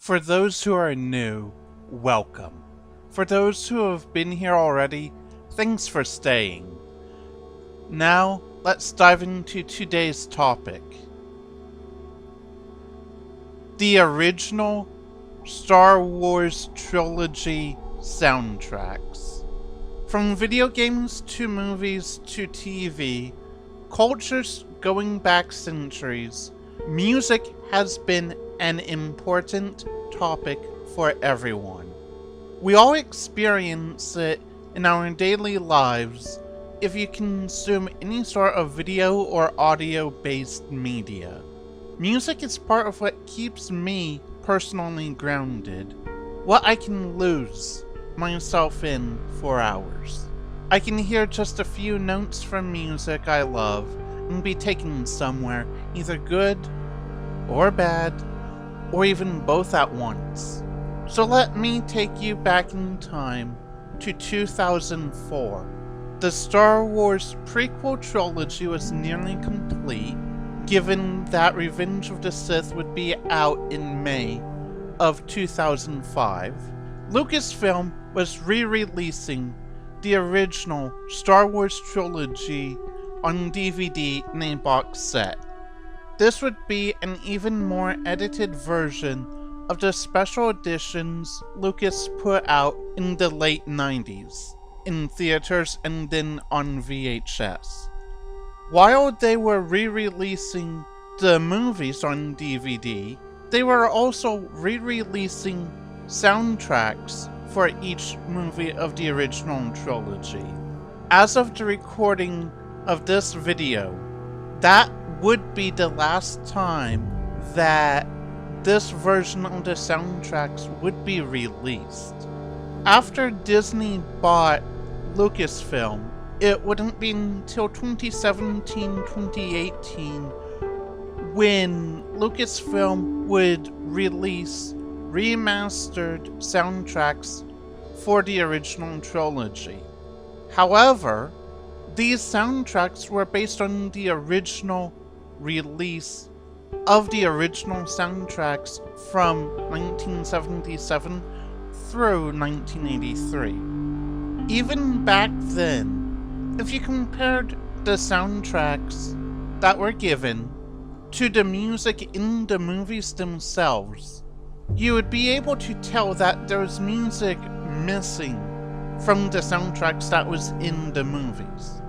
For those who are new, welcome. For those who have been here already, thanks for staying. Now, let's dive into today's topic. The original Star Wars Trilogy soundtracks. From video games to movies to TV, cultures going back centuries, music has been an important topic for everyone. We all experience it in our daily lives if you consume any sort of video or audio-based media. Music is part of what keeps me personally grounded, what I can lose myself in for hours. I can hear just a few notes from music I love and be taken somewhere, either good or bad, or even both at once. So let me take you back in time to 2004. The Star Wars prequel trilogy was nearly complete, given that Revenge of the Sith would be out in May of 2005. Lucasfilm was re-releasing the original Star Wars trilogy on DVD in a box set. This would be an even more edited version of the special editions Lucas put out in the late 90s, in theaters and then on VHS. While they were re-releasing the movies on DVD, they were also re-releasing soundtracks for each movie of the original trilogy. As of the recording of this video, that would be the last time that this version of the soundtracks would be released. After Disney bought Lucasfilm, it wouldn't be until 2017-2018 when Lucasfilm would release remastered soundtracks for the original trilogy. However, these soundtracks were based on the original release of the original soundtracks from 1977 through 1983. Even back then, if you compared the soundtracks that were given to the music in the movies themselves, you would be able to tell that there's music missing from the soundtracks that was in the movies.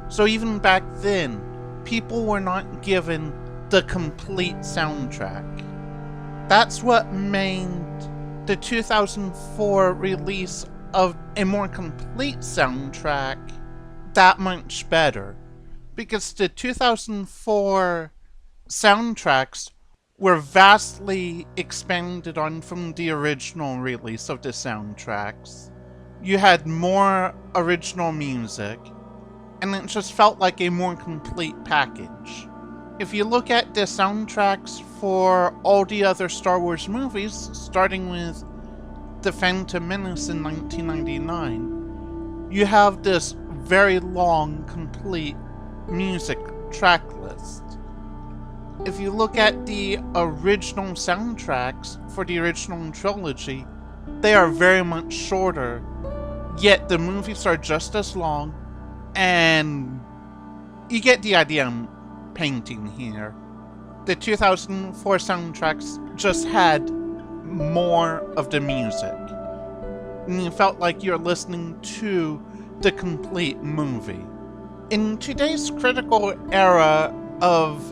So even back then, people were not given the complete soundtrack. That's what made the 2004 release of a more complete soundtrack that much better, because the 2004 soundtracks were vastly expanded on from the original release of the soundtracks. You had more original music, and it just felt like a more complete package. If you look at the soundtracks for all the other Star Wars movies, starting with The Phantom Menace in 1999, you have this very long, complete music track list. If you look at the original soundtracks for the original trilogy, they are very much shorter, yet the movies are just as long, and you get the idea I'm painting here. The 2004 soundtracks just had more of the music, and you felt like you're listening to the complete movie. In today's critical era of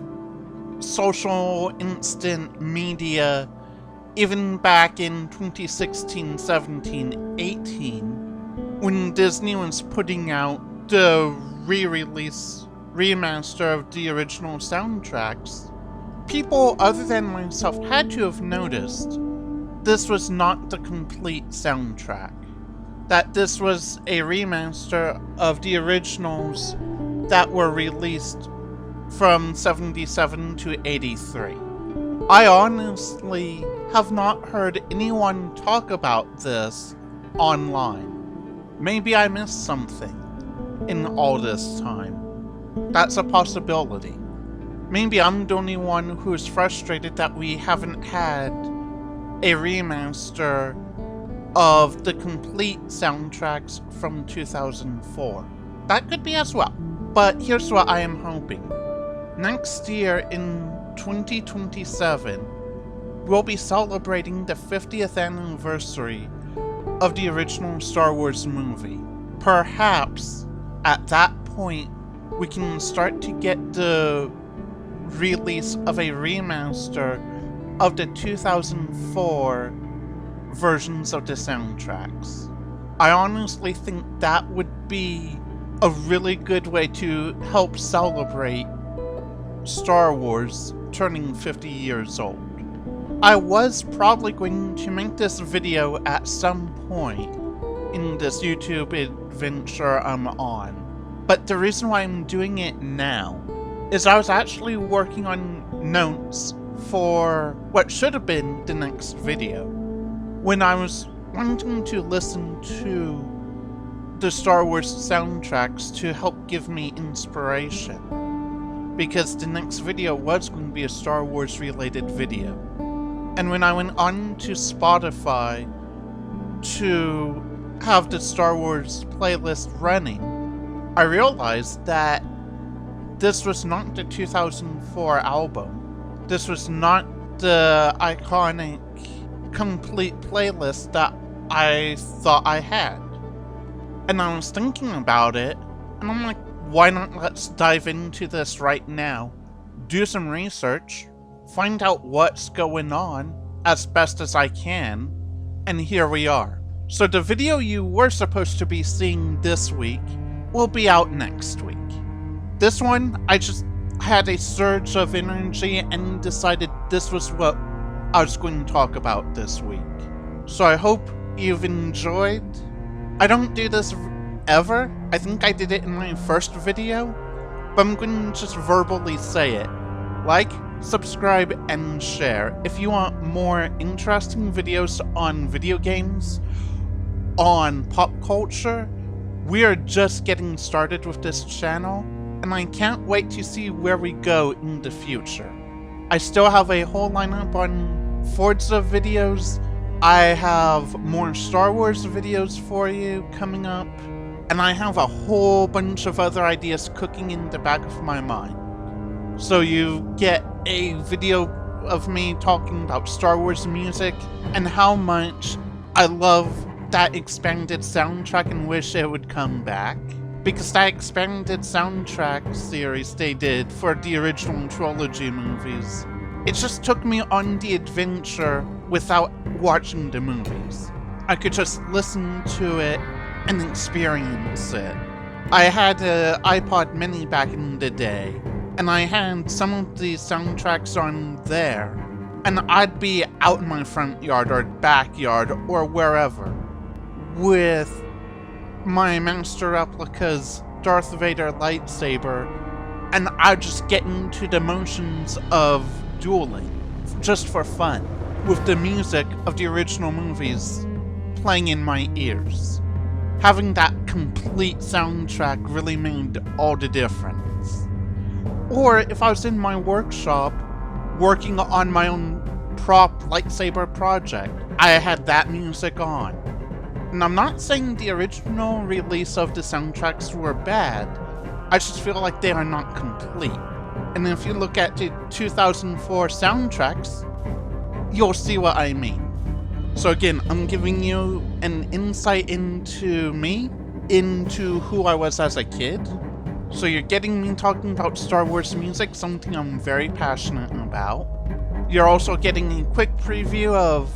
social instant media, even back in 2016, 17, 18, when Disney was putting out the remaster of the original soundtracks, people other than myself had to have noticed this was not the complete soundtrack. That this was a remaster of the originals that were released from 77 to 83. I honestly have not heard anyone talk about this online. Maybe I missed something in all this time. That's a possibility. Maybe I'm the only one who's frustrated that we haven't had a remaster of the complete soundtracks from 2004. That could be as well. But here's what I am hoping. Next year in 2027, we'll be celebrating the 50th anniversary of the original Star Wars movie. Perhaps at that point, we can start to get the release of a remaster of the 2004 versions of the soundtracks. I honestly think that would be a really good way to help celebrate Star Wars turning 50 years old. I was probably going to make this video at some point in this YouTube adventure I'm on, but the reason why I'm doing it now is I was actually working on notes for what should have been the next video. When I was wanting to listen to the Star Wars soundtracks to help give me inspiration, because the next video was going to be a Star Wars related video. And when I went on to Spotify to have the Star Wars playlist running, I realized that this was not the 2004 album. This was not the iconic complete playlist that I thought I had. And I was thinking about it, and I'm like, why not let's dive into this right now, do some research, find out what's going on as best as I can, and here we are. So the video you were supposed to be seeing this week will be out next week. This one, I just had a surge of energy and decided this was what I was going to talk about this week. So I hope you've enjoyed. I don't do this ever. I think I did it in my first video, but I'm going to just verbally say it. Like, subscribe, and share if you want more interesting videos on video games, on pop culture. We are just getting started with this channel, and I can't wait to see where we go in the future. I still have a whole lineup on Forza videos. I have more Star Wars videos for you coming up, and I have a whole bunch of other ideas cooking in the back of my mind. So you get a video of me talking about Star Wars music and how much I love that expanded soundtrack and wish it would come back. Because that expanded soundtrack series they did for the original Trilogy movies, it just took me on the adventure without watching the movies. I could just listen to it and experience it. I had an iPod mini back in the day, and I had some of the soundtracks on there, and I'd be out in my front yard or backyard or wherever with my Master Replica's Darth Vader lightsaber, and I'd just get into the motions of dueling, just for fun, with the music of the original movies playing in my ears. Having that complete soundtrack really made all the difference. Or if I was in my workshop, working on my own prop lightsaber project, I had that music on. And I'm not saying the original release of the soundtracks were bad, I just feel like they are not complete. And if you look at the 2004 soundtracks, you'll see what I mean. So again, I'm giving you an insight into me, into who I was as a kid. So you're getting me talking about Star Wars music, something I'm very passionate about. You're also getting a quick preview of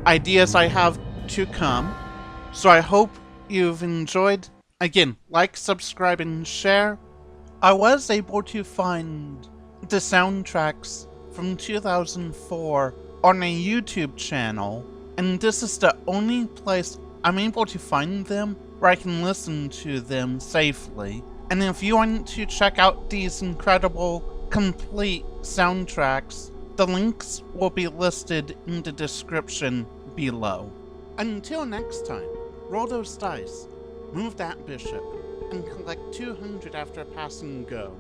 ideas I have to come. So I hope you've enjoyed. Again, like, subscribe, and share. I was able to find the soundtracks from 2004 on a YouTube channel, and this is the only place I'm able to find them where I can listen to them safely. And if you want to check out these incredible, complete soundtracks, the links will be listed in the description below. Until next time, roll those dice, move that bishop, and collect 200 after passing go.